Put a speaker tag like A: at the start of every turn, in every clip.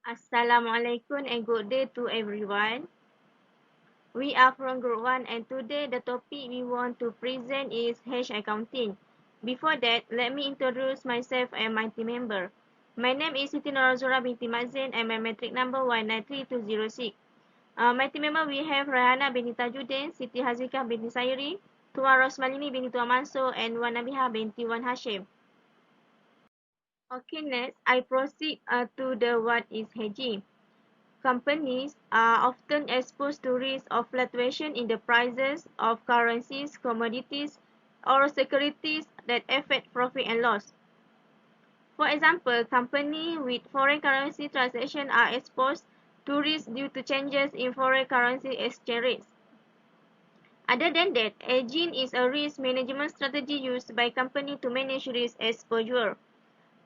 A: Assalamualaikum and good day to everyone. We are from Group 1 and today the topic we want to present is Hedge accounting. Before that, let me introduce myself and my team member. My name is Siti Norazura binti Mazin and my metric number 193206. My team member we have Rayana binti Tajuddin, Siti Hazikah binti Sayuri, Tuan Rosmalini binti Tuan Mansur and Wan Nabiha binti Wan Hashim. Okay, next I proceed to the what is hedging. Companies are often exposed to risk of fluctuation in the prices of currencies, commodities, or securities that affect profit and loss. For example, companies with foreign currency transactions are exposed to risk due to changes in foreign currency exchange rates. Other than that, hedging is a risk management strategy used by companies to manage risk exposure.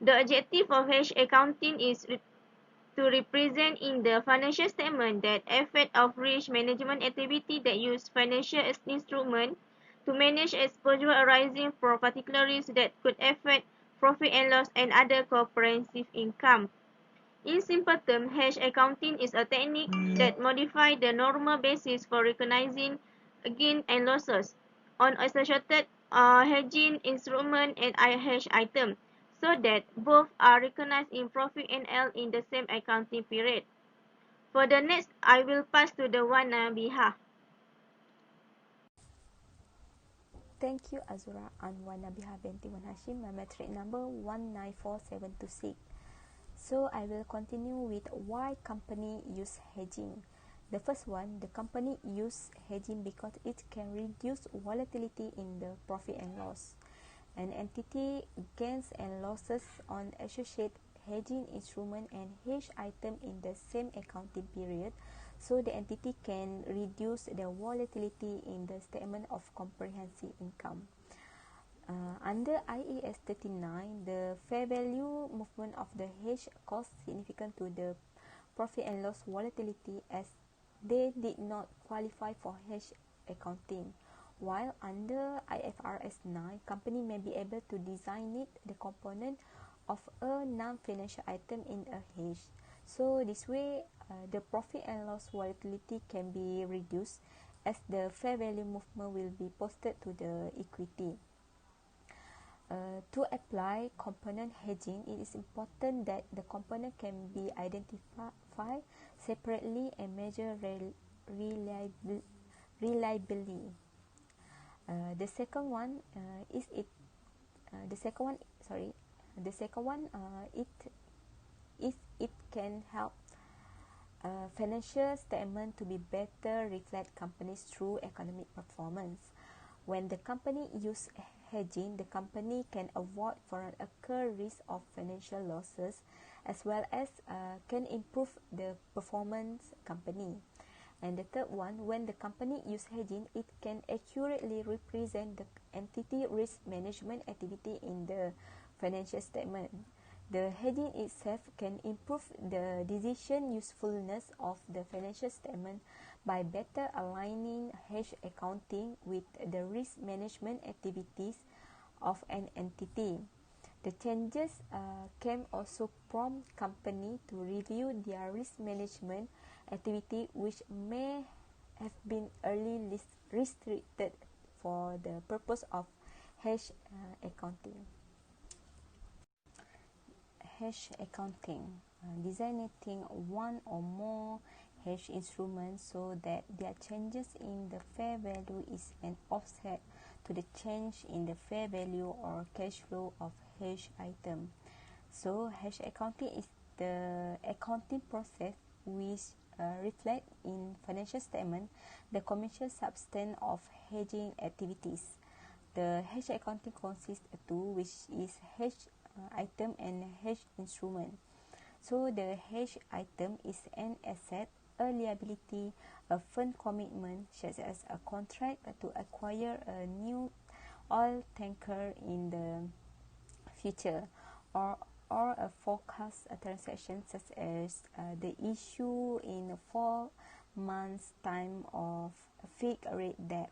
A: The objective of hedge accounting is to represent in the financial statement that effect of risk management activity that use financial instrument to manage exposure arising from particular risks that could affect profit and loss and other comprehensive income. In simple terms, hedge accounting is a technique that modifies the normal basis for recognizing gains and losses on associated hedging instrument and hedge item, so that both are recognized in profit and loss in the same accounting period. For the next, I will pass to the one Biha.
B: Thank you, Azura Anwar Nabiha binti Wan Hashim, my metric number 194726. So I will continue with why company use hedging. The first one, the company use hedging because it can reduce volatility in the profit and loss. An entity gains and losses on associated hedging instrument and hedge item in the same accounting period, so the entity can reduce the volatility in the statement of comprehensive income. Under IAS 39, the fair value movement of the hedge caused significant to the profit and loss volatility as they did not qualify for hedge accounting. While under IFRS 9, company may be able to designate the component of a non-financial item in a hedge. So this way, the profit and loss volatility can be reduced as the fair value movement will be posted to the equity. To apply component hedging, it is important that the component can be identified separately and measured reliably. The second one it can help financial statement to be better reflect company's true economic performance. When the company use hedging, the company can avoid foreign occur risk of financial losses as well as can improve the performance company. And the third one, when the company use hedging, it can accurately represent the entity risk management activity in the financial statement. The hedging itself can improve the decision usefulness of the financial statement by better aligning hedge accounting with the risk management activities of an entity. The changes can also prompt company to review their risk management activity, which may have been early restricted for the purpose of hedge accounting. Hedge accounting, designating one or more hedge instruments so that their changes in the fair value is an offset to the change in the fair value or cash flow of hedge item. So hedge accounting is the accounting process which reflect in financial statement the commercial substance of hedging activities. The hedge accounting consists of two, which is hedge item and hedge instrument. So the hedge item is an asset, a liability, a firm commitment such as a contract to acquire a new oil tanker in the future, or a forecast transaction such as the issue in 4 months time of a fixed rate debt,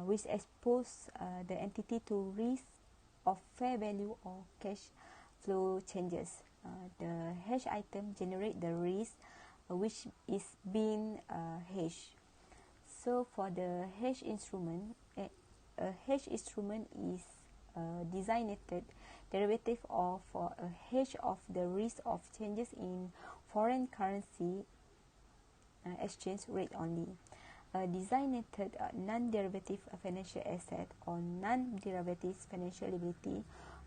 B: which expose the entity to risk of fair value or cash flow changes. the hedge item generate the risk which is being hedged. So for the hedge instrument, a hedge instrument is a designated derivative of a hedge of the risk of changes in foreign currency exchange rate only. A designated non-derivative financial asset or non-derivative financial liability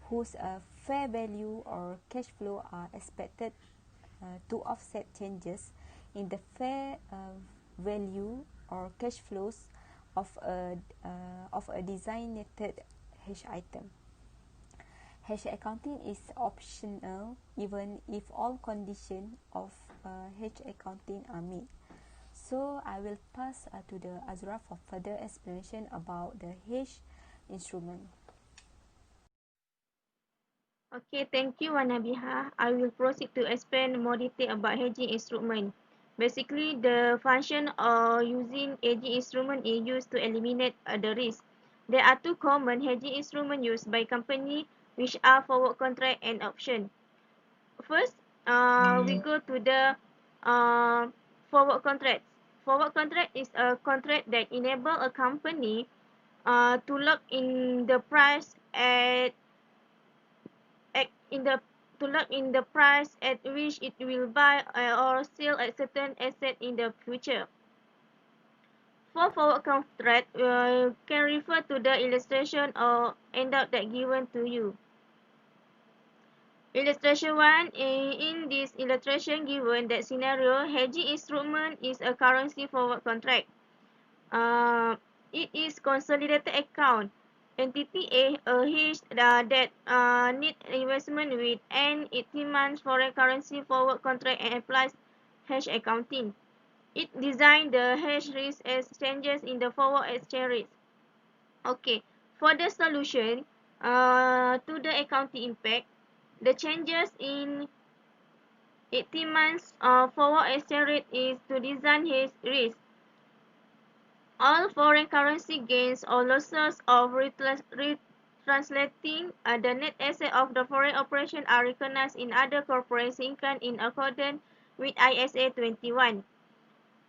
B: whose fair value or cash flow are expected to offset changes in the fair value or cash flows of a designated hedge item. Hedge accounting is optional even if all conditions of hedge accounting are met. So I will pass to the Azura for further explanation about the hedge instrument.
A: Okay, thank you, Wanabiha. I will proceed to explain more detail about hedging instrument. Basically, the function of using hedging instrument is used to eliminate the risk. There are two common hedging instruments used by company, which are forward contract and option. First, we go to the forward contract. Forward contract is a contract that enable a company to lock in the price at in the to lock in the price at which it will buy or sell a certain asset in the future. For forward contract, can refer to the illustration or handout that given to you. Illustration 1. In this illustration given that scenario, hedging instrument is a currency forward contract. It is consolidated account. Entity A hedge that need investment with an 18 months foreign currency forward contract and applies hedge accounting. It designs the hedge risk as changes in the forward exchange rate. Okay, for the solution to the accounting impact, the changes in 18 months forward exchange rate is to design hedge risk. All foreign currency gains or losses of retranslating the net asset of the foreign operation are recognized in other corporate income in accordance with ISA 21.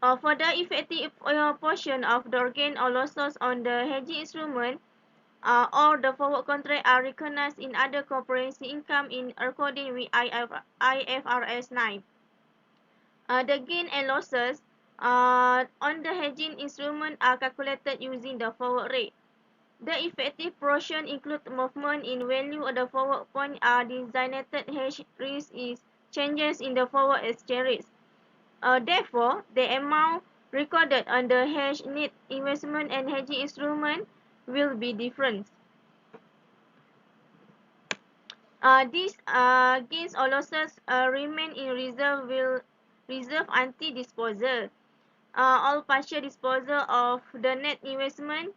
A: For the effective portion of the gain or losses on the hedging instrument or the forward contract are recognized in other corporate income in accordance with IFRS 9. The gain and losses on the hedging instrument are calculated using the forward rate. The effective portion includes movement in value of the forward point. Designated hedge risk is changes in the forward exchange rates. Therefore, the amount recorded on the hedge net investment and hedging instrument will be different. These gains or losses remain in reserve until disposal. All partial disposal of the net investment,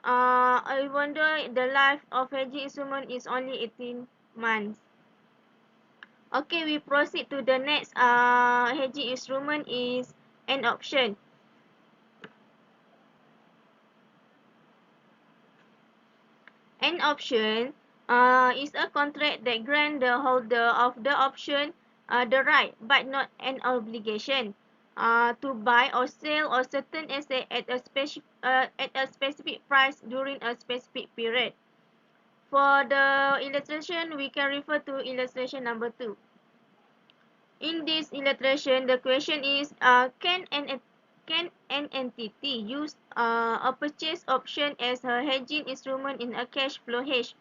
A: even though the life of hedging instrument is only 18 months. Okay, we proceed to the next hedging instrument is an option. An option is a contract that grants the holder of the option the right, but not an obligation, to buy or sell a certain asset at a specific price during a specific period. For the illustration, we can refer to illustration number 2. In this illustration, the question is, can an entity use a purchase option as a hedging instrument in a cash flow hedge?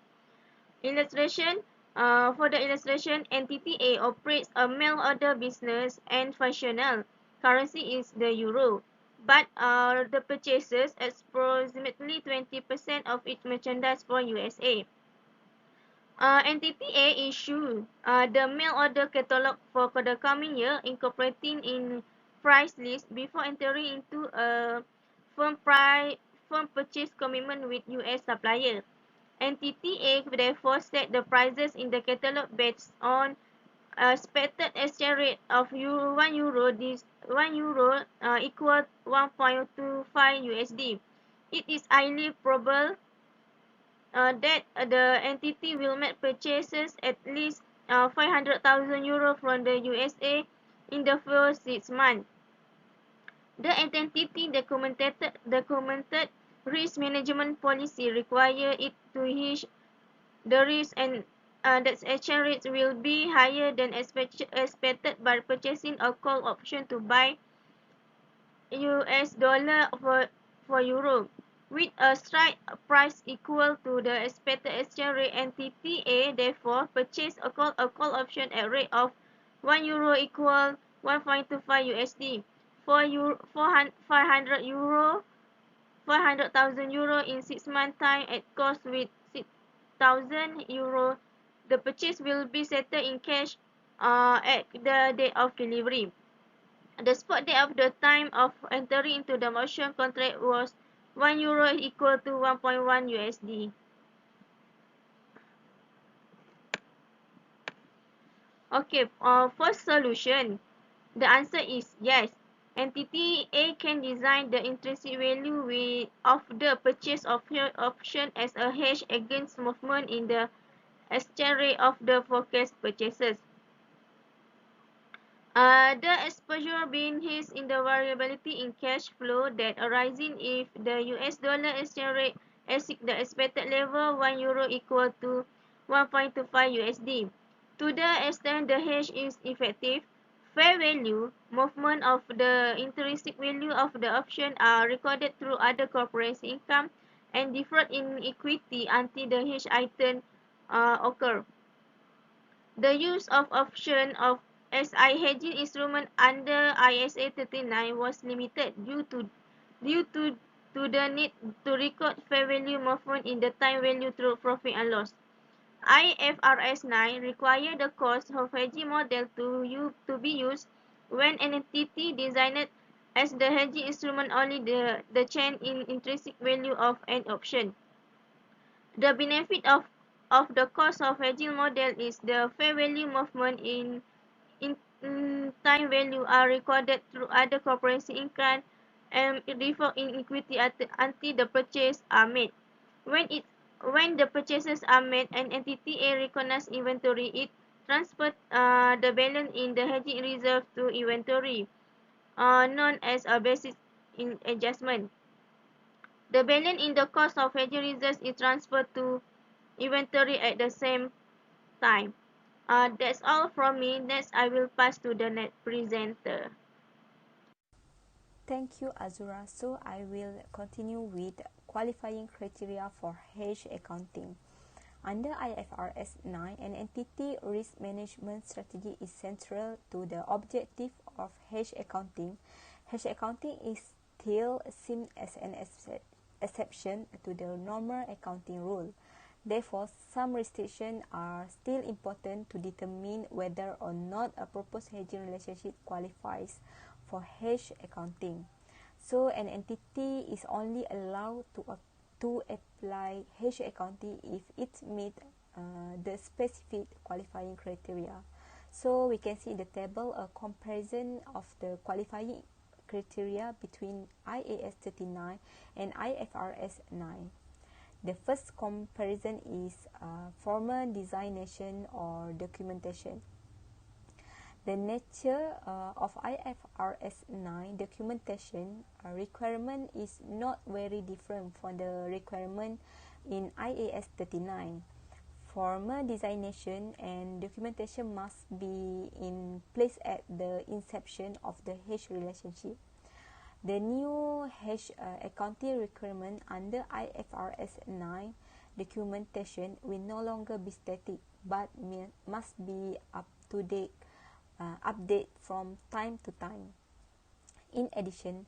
A: Illustration. For the illustration, entity A operates a mail order business and functional currency is the euro, but the purchases approximately 20% of its merchandise for USA. Entity A issue the mail order catalog for the coming year, incorporating in price list before entering into a firm purchase commitment with US supplier. Entity A therefore set the prices in the catalog based on expected exchange rate of €1. This €1 equal 1.25 USD. It is highly probable that the entity will make purchases at least €500,000 from the USA in the first 6 months. The entity documented risk management policy require it to hedge the risk and that exchange rates will be higher than expected by purchasing a call option to buy US dollar for euro. With a strike price equal to the expected exchange rate, entity A therefore purchased a call option at rate of €1 equal 1.25 USD. For 500,000 euro in 6 months time at cost with €6,000. The purchase will be settled in cash at the date of delivery. The spot date of the time of entering into the option contract was €1 equal to 1.1 USD. Okay, first solution. The answer is yes. Entity A can design the intrinsic value of the purchase option as a hedge against movement in the exchange rate of the forecast purchases. The exposure being hedged in the variability in cash flow that arising if the US dollar exchange rate exceeds the expected level €1 equal to 1.25 USD. To the extent the hedge is effective, fair value movement of the intrinsic value of the option are recorded through other corporate income and deferred in equity until the hedge item occur. The use of option as hedging instrument under ISA 39 was limited due to the need to record fair value movement in the time value through profit and loss. IFRS 9 require the cost of hedging model to be used when an entity designed as the hedging instrument only the change in intrinsic value of an option. The benefit of the cost of hedging model is the fair value movement in time value are recorded through other corporate income and deferred in equity until the purchases are made. When the purchases are made, an entity A recognizes inventory. It transfers the balance in the hedging reserve to inventory, known as a basis in adjustment. The balance in the cost of hedging reserves is transferred to inventory at the same time. That's all from me. Next, I will pass to the next presenter.
B: Thank you, Azura. So I will continue with qualifying criteria for hedge accounting. Under IFRS 9, an entity risk management strategy is central to the objective of hedge accounting. Hedge accounting is still seen as an exception to the normal accounting rule. Therefore, some restrictions are still important to determine whether or not a proposed hedging relationship qualifies for hedge accounting. So, an entity is only allowed to apply hedge accounting if it meets the specific qualifying criteria. So, we can see in the table a comparison of the qualifying criteria between IAS 39 and IFRS 9. The first comparison is formal designation or documentation. The nature of IFRS 9 documentation requirement is not very different from the requirement in IAS 39. Formal designation and documentation must be in place at the inception of the hedge relationship. The new hedge accounting requirement under IFRS 9 documentation will no longer be static but must be up-to-date update from time to time. In addition,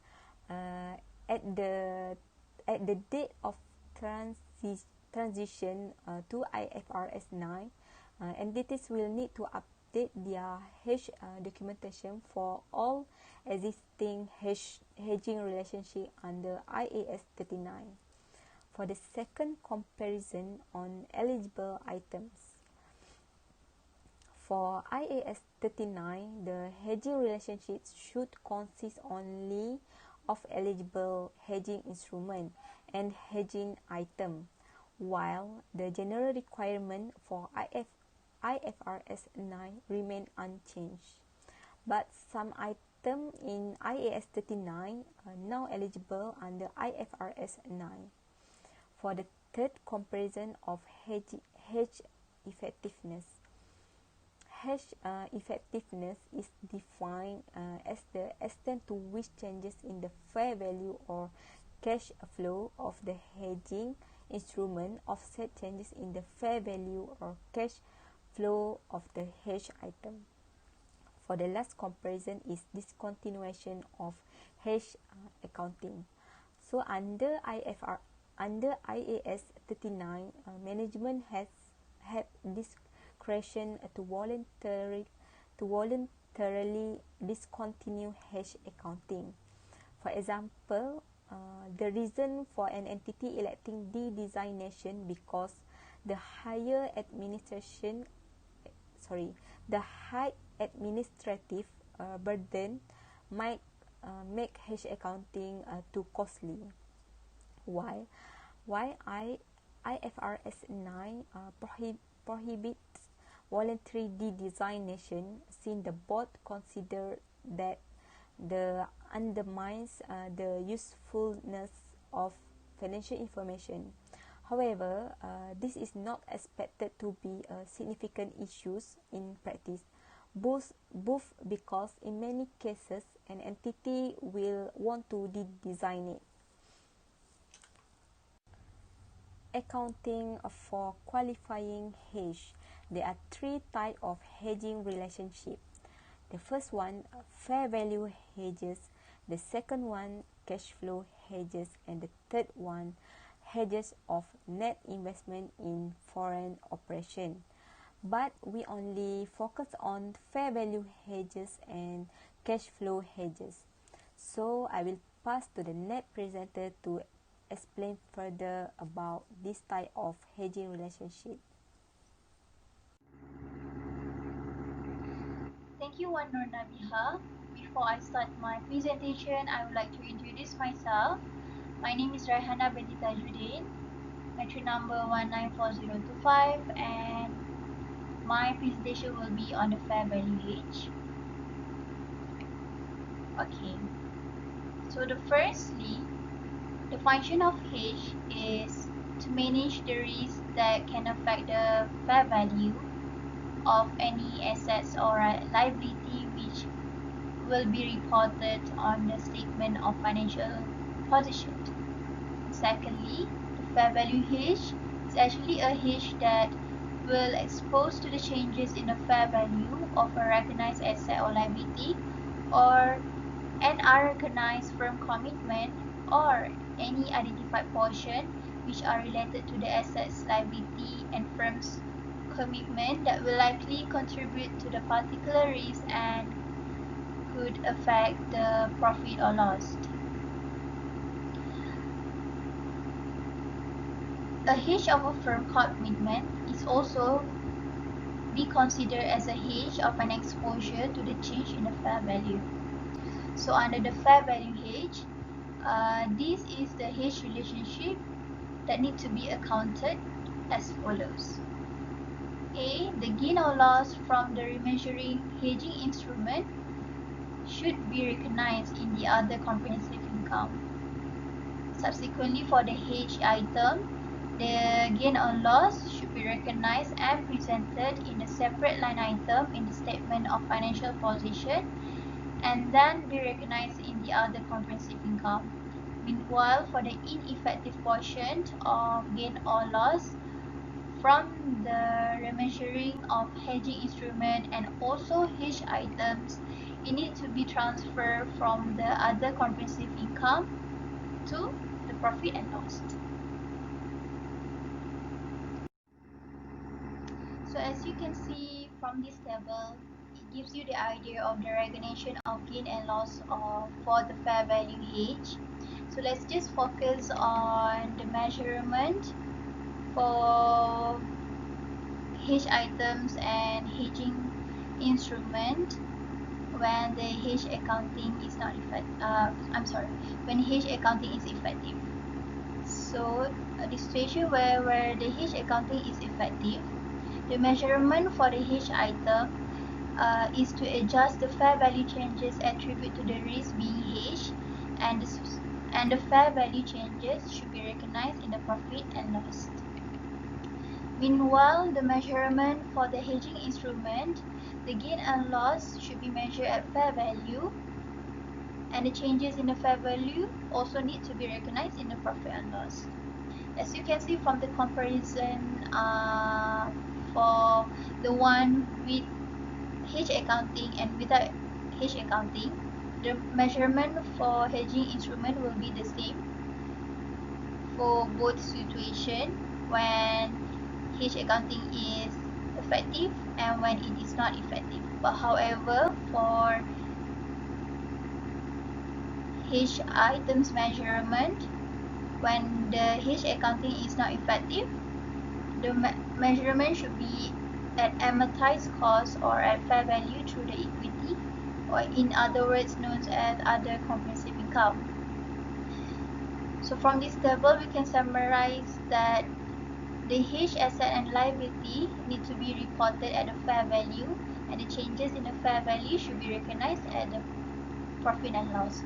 B: at the date of transition to IFRS 9, entities will need to update their hedge documentation for all existing hedging relationship under IAS 39. For the second comparison on eligible items, for IAS 39, the hedging relationships should consist only of eligible hedging instrument and hedging item, while the general requirement for IFRS 9 remain unchanged, but some items in IAS 39 are now eligible under IFRS 9. For the third comparison of hedge effectiveness, hedge effectiveness is defined as the extent to which changes in the fair value or cash flow of the hedging instrument offset changes in the fair value or cash flow of the hedge item. For the last comparison is discontinuation of hedge accounting. So under IAS 39, management has had discretion to voluntarily discontinue hedge accounting. For example, the reason for an entity electing de-designation because the high administrative burden might make hedge accounting too costly. While IFRS 9 prohibits voluntary de-designation, since the board considered that the undermines the usefulness of financial information. However, this is not expected to be a significant issue in practice, both because in many cases an entity will want to de-design it. Accounting for qualifying hedge. There are three types of hedging relationship. The first one, fair value hedges. The second one, cash flow hedges. And the third one, hedges of net investment in foreign operation. But we only focus on fair value hedges and cash flow hedges. So I will pass to the next presenter to explain further about this type of hedging relationship.
C: Thank you, Wan Nur Nabiha. Before I start my presentation, I would like to introduce myself. My name is Raihana binti Tajudin, matric number 194025, and my presentation will be on the fair value hedge. Okay, so firstly, the function of hedge is to manage the risk that can affect the fair value of any assets or liability which will be reported on the statement of financial position. Secondly, the fair value hedge is actually a hedge that will expose to the changes in the fair value of a recognized asset or liability or an unrecognized firm commitment or any identified portion which are related to the assets, liability and firm's commitment that will likely contribute to the particular risk and could affect the profit or loss. A hedge of a firm commitment is also be considered as a hedge of an exposure to the change in the fair value. So under the fair value hedge, this is the hedge relationship that need to be accounted as follows. A. The gain or loss from the remeasuring hedging instrument should be recognized in the other comprehensive income. Subsequently, for the hedge item, the gain or loss should be recognized and presented in a separate line item in the statement of financial position and then be recognized in the other comprehensive income. Meanwhile, for the ineffective portion of gain or loss from the remeasuring of hedging instrument and also hedge items, it needs to be transferred from the other comprehensive income to the profit and loss. So as you can see from this table, it gives you the idea of the recognition of gain and loss for the fair value hedge. So let's just focus on the measurement for hedge items and hedging instrument when the hedge accounting is not effective. When hedge accounting is effective. So the situation where the hedge accounting is effective, The measurement for the hedge item is to adjust the fair value changes attributed to the risk being hedged, and the fair value changes should be recognized in the profit and loss. Meanwhile, the measurement for the hedging instrument, the gain and loss should be measured at fair value, and the changes in the fair value also need to be recognized in the profit and loss. As you can see from the comparison for the one with hedge accounting and without hedge accounting, the measurement for hedging instrument will be the same for both situation when hedge accounting is effective and when it is not effective. But however, for hedge items measurement, when the hedge accounting is not effective, the measurement should be at amortized cost or at fair value through the equity, or in other words known as other comprehensive income. So from this table, we can summarize that the hedge asset and liability need to be reported at the fair value, and the changes in the fair value should be recognized at the profit and loss.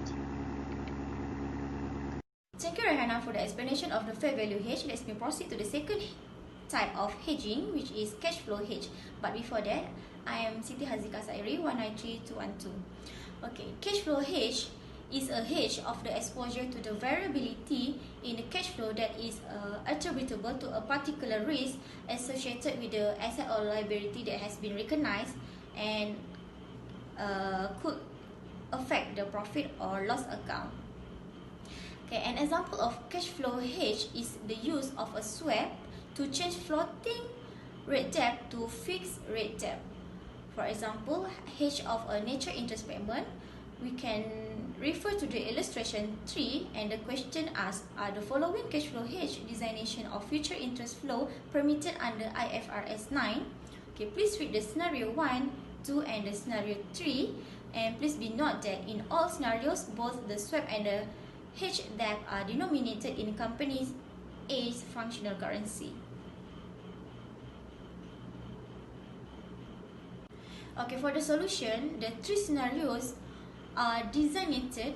D: Thank you, Rahana, for the explanation of the fair value hedge. Let's proceed to the second type of hedging, which is cash flow hedge. But before that, I am Siti Hazika Sairi, 193212. Okay, cash flow hedge is a hedge of the exposure to the variability in the cash flow that is attributable to a particular risk associated with the asset or liability that has been recognized and could affect the profit or loss account. Okay, an example of cash flow hedge is the use of a swap to change floating rate debt to fixed rate debt. For example, hedge of a nature interest payment, we can refer to the illustration 3, and the question asks, are the following cash flow hedge designation of future interest flow permitted under IFRS 9? Okay, please read the scenario 1, 2 and the scenario 3, and please be note that in all scenarios, both the swap and the hedge debt are denominated in company's A's functional currency. Okay, for the solution, the three scenarios are designated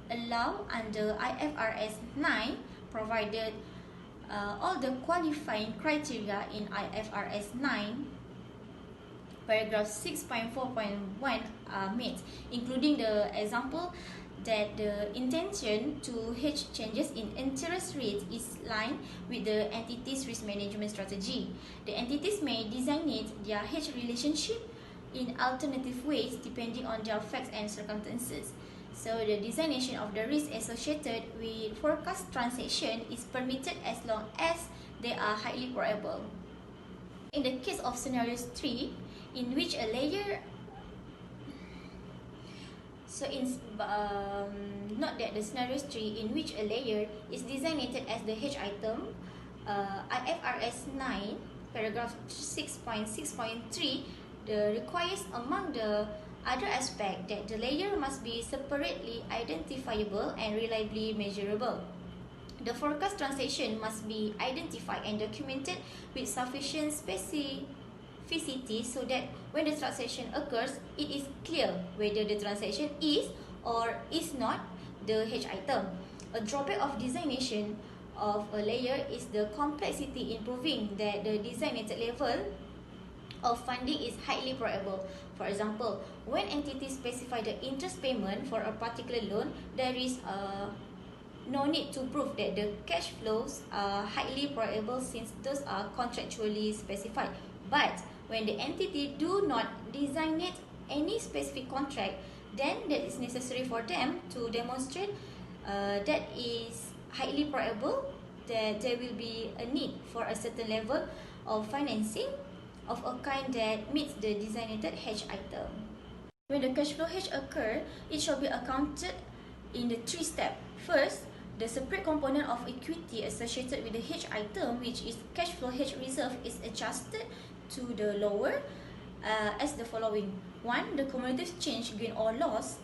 D: allow under IFRS 9 provided all the qualifying criteria in IFRS 9 paragraph 6.4.1 are met, including the example that the intention to hedge changes in interest rates is aligned with the entity's risk management strategy. The entities may designate their hedge relationship in alternative ways depending on their facts and circumstances. So the designation of the risk associated with forecast transaction is permitted as long as they are highly probable. In the case of scenario 3, in which a layer note that the scenario 3 in which a layer is designated as the hedge item, IFRS 9 paragraph 6.6.3 requires among the other aspect that the layer must be separately identifiable and reliably measurable. The forecast transaction must be identified and documented with sufficient specificity so that when the transaction occurs, it is clear whether the transaction is or is not the hedge item. A drawback of designation of a layer is the complexity in proving that the designated level of funding is highly probable. For example, when entities specify the interest payment for a particular loan, there is no need to prove that the cash flows are highly probable since those are contractually specified. But when the entity do not designate any specific contract, then that is necessary for them to demonstrate that is highly probable that there will be a need for a certain level of financing of a kind that meets the designated hedge item. When the cash flow hedge occurs, it shall be accounted in the 3 steps. First, the separate component of equity associated with the hedge item, which is cash flow hedge reserve, is adjusted to the lower as the following. 1. The cumulative change, gain or loss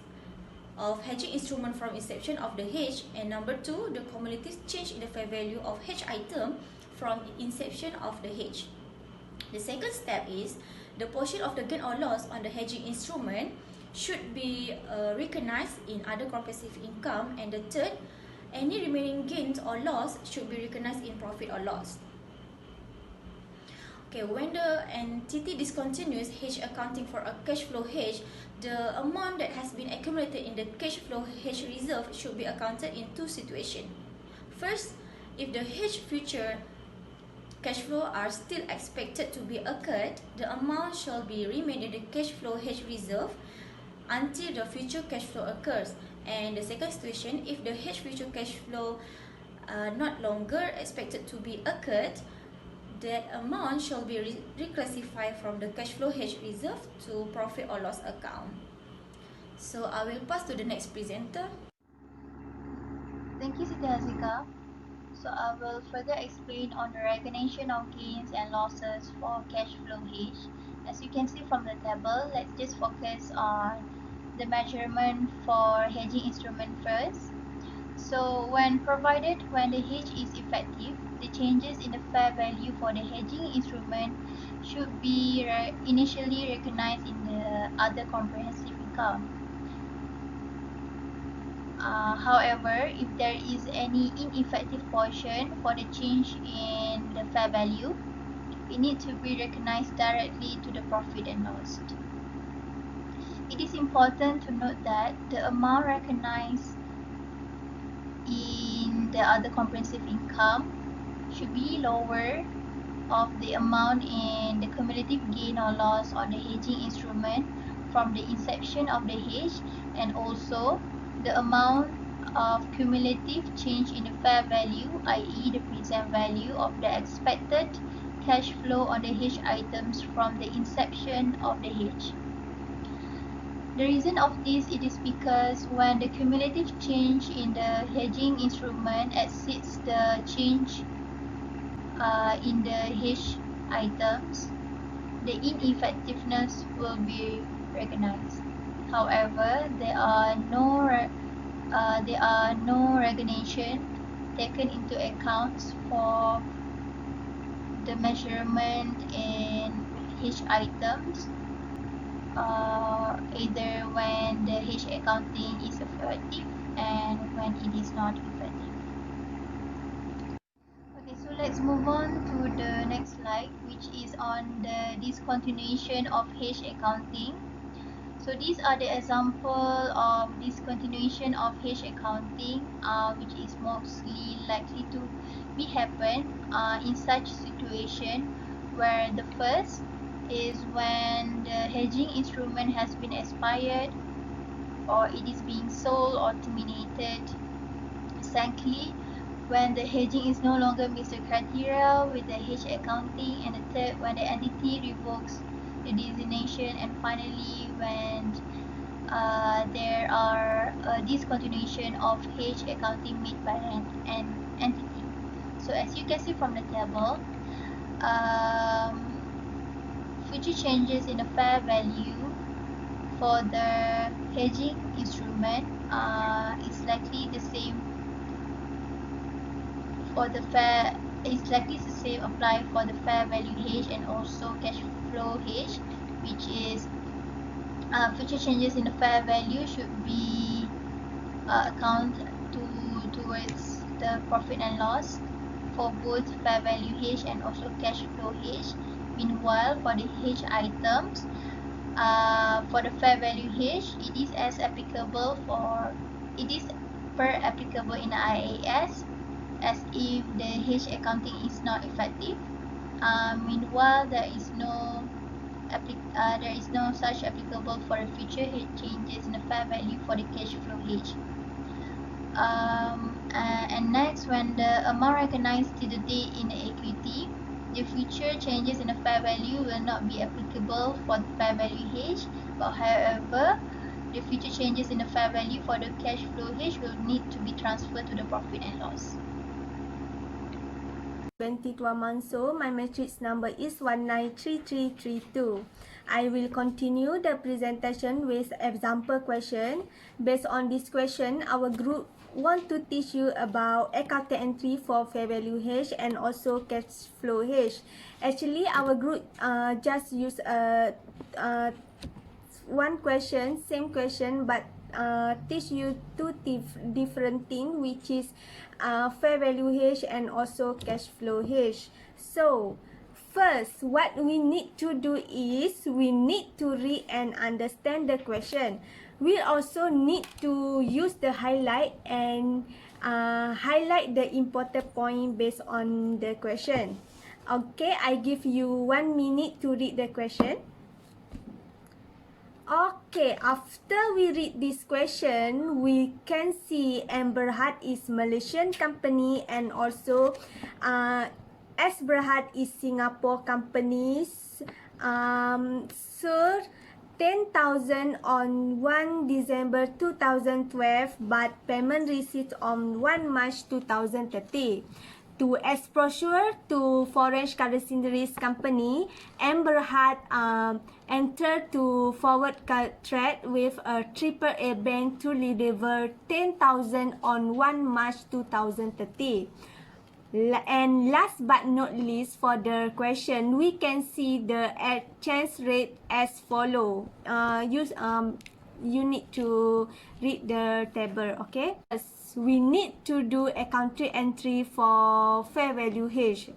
D: of hedging instrument from inception of the hedge, and number 2, the cumulative change in the fair value of hedge item from inception of the hedge. The second step is the portion of the gain or loss on the hedging instrument should be recognized in other comprehensive income, and the third, any remaining gains or loss should be recognized in profit or loss. Okay, when the entity discontinues hedge accounting for a cash flow hedge, the amount that has been accumulated in the cash flow hedge reserve should be accounted in two situations. First, if the hedge future cash flow are still expected to be occurred, the amount shall be remain in the cash flow hedge reserve until the future cash flow occurs. And the second situation, if the hedge future cash flow not longer expected to be occurred, that amount shall be reclassified from the cash flow hedge reserve to profit or loss account. So I will pass to the next presenter.
C: Thank you, Siti Hazika. So I will further explain on the recognition of gains and losses for cash flow hedge. As you can see from the table, let's just focus on the measurement for hedging instrument first. So when the hedge is effective, the changes in the fair value for the hedging instrument should be initially recognized in the other comprehensive income. However, if there is any ineffective portion for the change in the fair value, it needs to be recognized directly to the profit and loss. It is important to note that the amount recognized in the other comprehensive income should be lower of the amount in the cumulative gain or loss on the hedging instrument from the inception of the hedge, and also the amount of cumulative change in the fair value, i.e. the present value of the expected cash flow on the hedge items from the inception of the hedge. The reason of this, it is because when the cumulative change in the hedging instrument exceeds the change in the hedge items, the ineffectiveness will be recognized. However, there are no recognition taken into account for the measurement in hedge items, either when the hedge accounting is effective and when it is not effective. Okay, so let's move on to the next slide, which is on the discontinuation of hedge accounting. So these are the example of discontinuation of hedge accounting, which is mostly likely to be happen in such situation, where the first is when the hedging instrument has been expired or it is being sold or terminated. Secondly, when the hedging is no longer meets the criteria with the hedge accounting, and the third, when the entity revokes the designation, and finally when there are a discontinuation of hedge accounting made by an entity. So as you can see from the table, future changes in the fair value for the hedging instrument is likely the same for the fair is likely the same apply for the fair value hedge and also cash flow hedge, which is future changes in the fair value should be accounted towards the profit and loss for both fair value hedge and also cash flow hedge. Meanwhile, for the hedge items, for the fair value hedge, it is per applicable in IAS as if the hedge accounting is not effective. Meanwhile, there is no such applicable for the future changes in the fair value for the cash flow hedge. And next, when the amount recognized to the date in the equity, the future changes in the fair value will not be applicable for the fair value hedge, but however, the future changes in the fair value for the cash flow hedge will need to be transferred to the profit and loss.
E: 20 Tuan Mansur. My matrix number is 193332. I will continue the presentation with example question. Based on this question, our group want to teach you about accounting entry for fair value hedge and also cash flow hedge. Actually, our group just use one question, same question, but teach you two different things, which is fair value hedge and also cash flow hedge. So first, what we need to do is we need to read and understand the question. We also need to use the highlight and highlight the important point based on the question. Okay, I give you 1 minute to read the question. Okay, after we read this question, we can see Berhad is Malaysian company and also S Berhad is Singapore companies. Sir, 10,000 on 1 December 2012, but payment received on 1 March 2030. To exposure to foreign currency risk company, Berhad entered to forward contract with a AAA bank to deliver 10,000 on 1 March 2030. And last but not least, for the question, we can see the exchange rate as follow. You need to read the table, okay? We need to do a country entry for fair value hedge.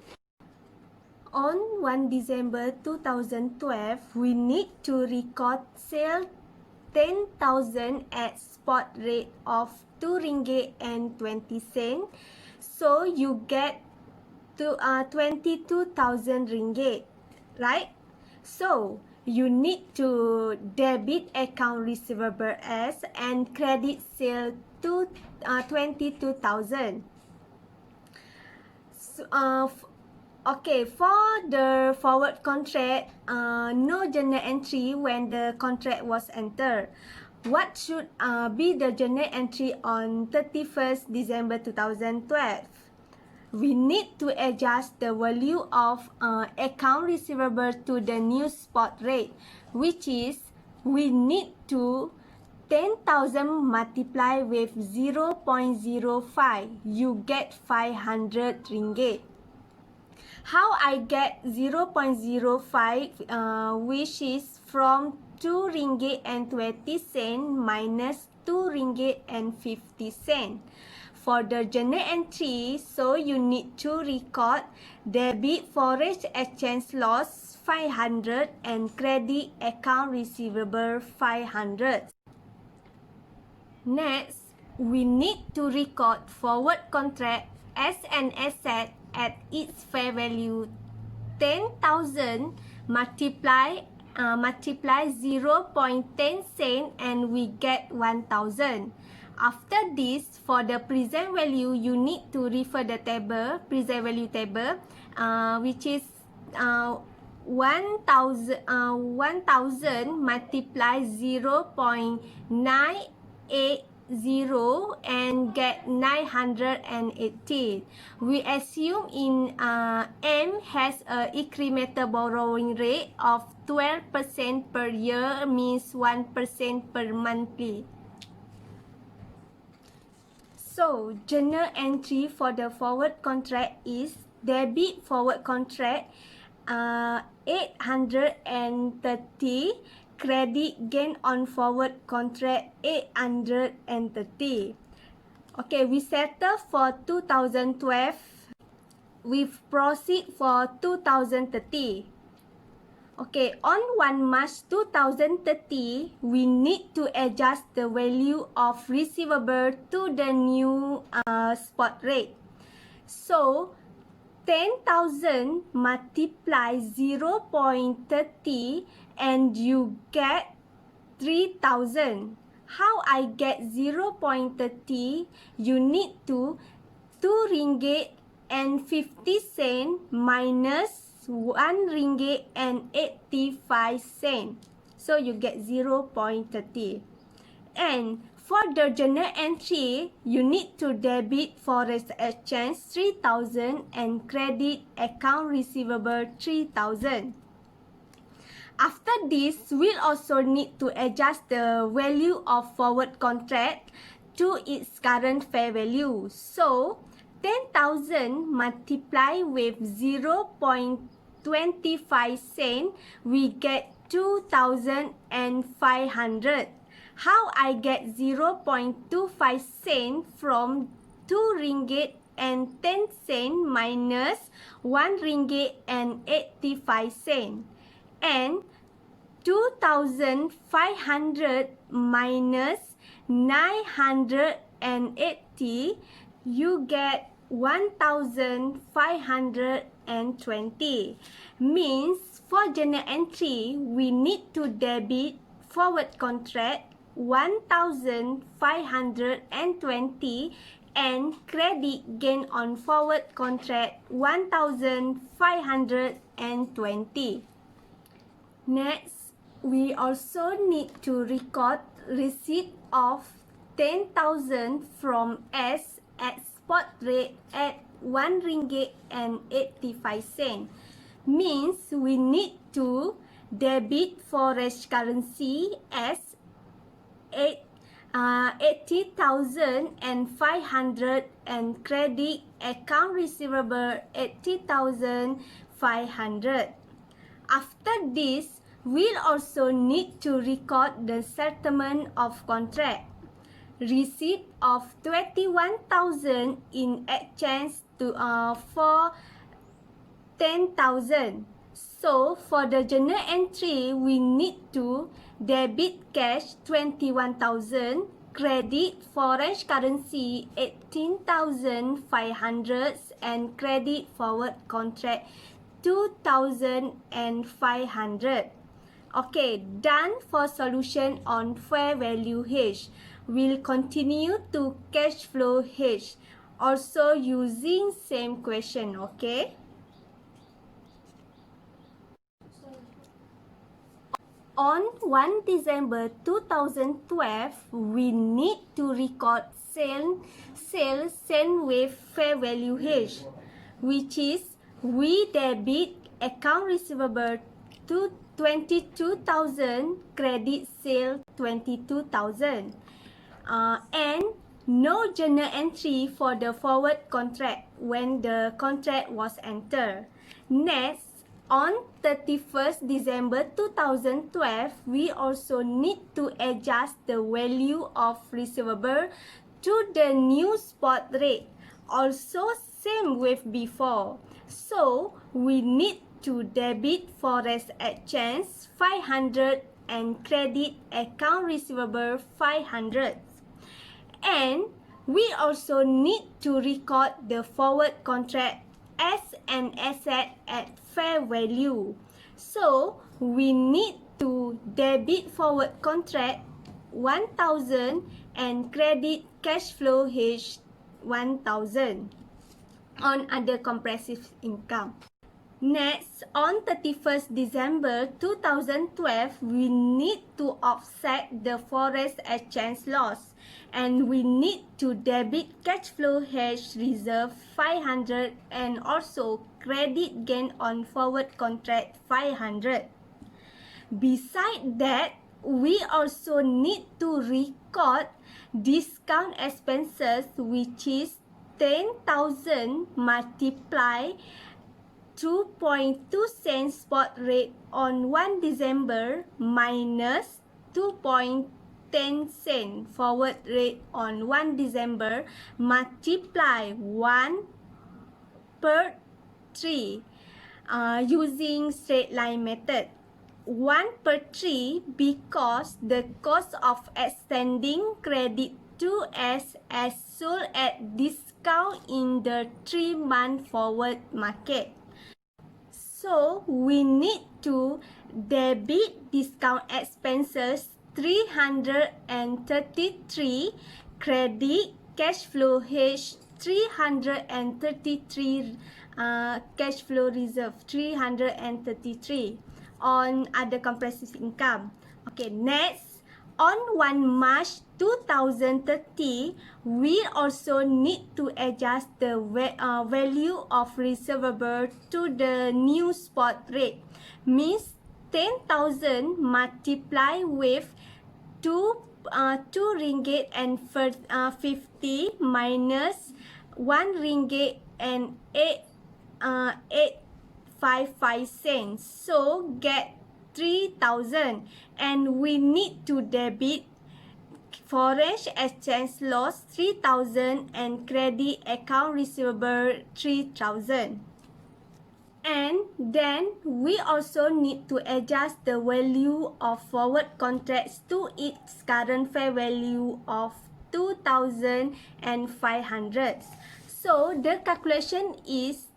E: On 1 December 2012, we need to record sale 10,000 at spot rate of 2 ringgit and 20 cent. So you get to 22,000 ringgit, right? So you need to debit account receivable as and credit sale to 22,000. So, okay, for the forward contract, no journal entry when the contract was entered. What should be the journal entry on 31st December 2012? We need to adjust the value of account receivable to the new spot rate, which is we need to 10,000 multiply with 0.05, you get 500 ringgit. How I get 0.05, which is from 2 ringgit and 20 cent minus 2 ringgit and 50 cent. For the journal entry, so you need to record debit foreign exchange loss 500 and credit account receivable 500. Next, we need to record forward contract as an asset at its fair value 10,000 multiply 0.10 cent and we get 1,000. After this, for the present value, you need to refer the table, present value table, which is 1,000 multiply 0.980 and get 980. We assume in M has a incremental borrowing rate of 12% per year, means 1% per monthly. So, journal entry for the forward contract is debit forward contract 830, credit gain on forward contract 830. Okay, we settle for 2012. We proceed for 2030. Okay, on 1 March 2030, we need to adjust the value of receivable to the new spot rate. So, 10,000 multiply 0.30 and you get 3,000. How I get 0.30? You need to 2 ringgit and 50 cent minus 1 ringgit and 85 cent. So you get 0.30. And for the journal entry, you need to debit forex exchange 3,000 and credit account receivable 3,000. After this, we'll also need to adjust the value of forward contract to its current fair value. So, 10,000 multiplied with 0.25 cent, we get 2,500. How I get 0.25 cent from 2 ringgit and 10 cent minus 1 ringgit and 85 cent? And 2,500 minus 980, you get 1,520. Means for journal entry, we need to debit forward contract 1,520 and credit gain on forward contract 1,520. Next, we also need to record receipt of 10,000 from S at spot rate at 1 ringgit and 85 cent. Means we need to debit forex currency as 80,500 and credit account receivable 80,500. After this, we'll also need to record the settlement of contract. Receipt of 21,000 in exchange to for 10,000. So for the journal entry, we need to debit cash 21,000, credit foreign currency 18,500 and credit forward contract 2,500. Okay, done for solution on fair value hedge. We'll continue to cash flow hedge, also using same question, okay? On 1 December 2012, we need to record sale with fair value hedge, which is we debit account receivable to 22,000, credit sale 22,000, and no journal entry for the forward contract when the contract was entered. Next, on 31st December 2012, we also need to adjust the value of receivable to the new spot rate, also same with before. So, we need to debit forex exchange 500 and credit account receivable 500. And we also need to record the forward contract as an asset at fair value. So, we need to debit forward contract 1,000 and credit cash flow hedge 1,000 on other comprehensive income. Next, on 31st December 2012, we need to offset the forex exchange loss and we need to debit cash flow hedge reserve 500 and also credit gain on forward contract 500. Besides that, we also need to record discount expenses, which is 10,000 multiplied 2.2 cent spot rate on 1 December minus 2.10 cent forward rate on 1 December multiply 1 per 3 using straight line method. 1 per 3 because the cost of extending credit to S as sold at discount in the 3-month forward market. So, we need to debit discount expenses 333, credit cash flow hedge 333, cash flow reserve 333 on other comprehensive income. Okay, next, on 1 March 2030, we also need to adjust the value of receivable to the new spot rate. Means 10,000 multiply with 2 ringgit and 50 minus 1 ringgit and 855 cents. So get 3,000, and we need to debit foreign exchange loss 3,000 and credit account receivable 3,000. And then we also need to adjust the value of forward contracts to its current fair value of 2,500. So the calculation is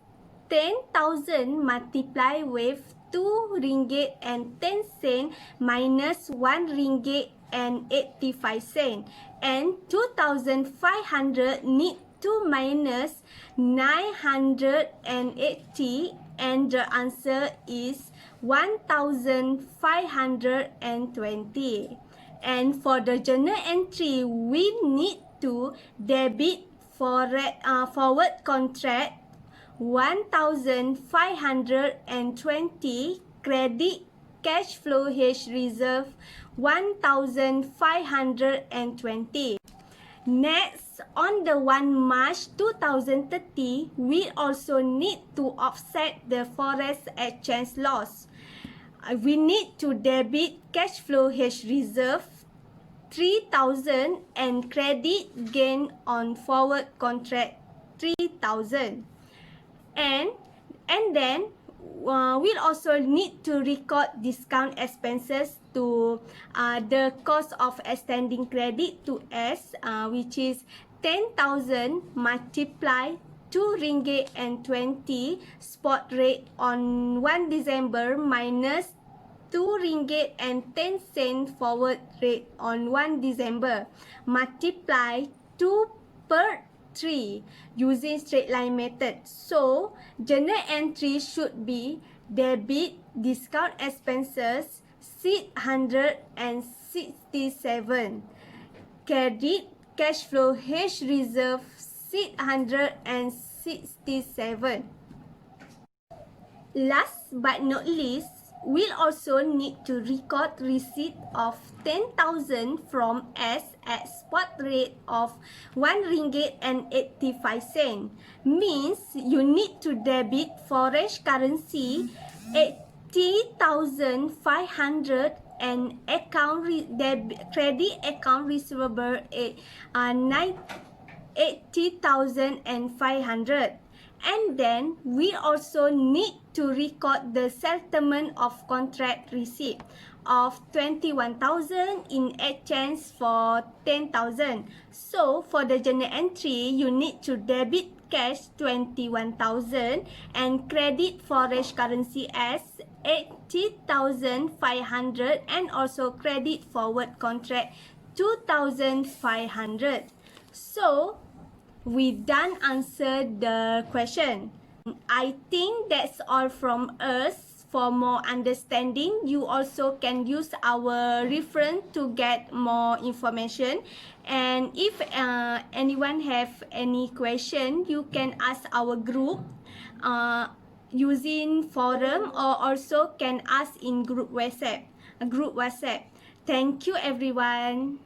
E: 10,000 multiplied with 2 ringgit and 10 cent minus 1 ringgit and 85 cent, and 2,500 need to minus 980, and the answer is 1,520. And for the journal entry, we need to debit forward contract 1,520, credit cash flow hedge reserve 1,520. Next, on the 1 March 2030, we also need to offset the forex exchange loss. We need to debit cash flow hedge reserve 3,000 and credit gain on forward contract 3,000. And then we'll also need to record discount expenses to the cost of extending credit to S, which is 10,000 multiply 2 ringgit and 20 spot rate on 1 December minus 2 ringgit and 10 cent forward rate on 1 December, multiply 2 per 3 using straight line method. So journal entry should be debit discount expenses 667, credit cash flow hedge reserve 667. Last but not least, we'll also need to record receipt of 10,000 from S at spot rate of 1 ringgit and 85 cent. Means you need to debit foreign currency 80,500 and credit account receivable 80,500. And then we also need to record the settlement of contract receipt of 21,000 in exchange for 10,000. So for the journal entry, you need to debit cash 21,000 and credit foreign currency as 80,500 and also credit forward contract 2,500. So we done answer the question. I think that's all from us. For more understanding, you also can use our reference to get more information. And if anyone have any question, you can ask our group using forum, or also can ask in group WhatsApp. Thank you everyone.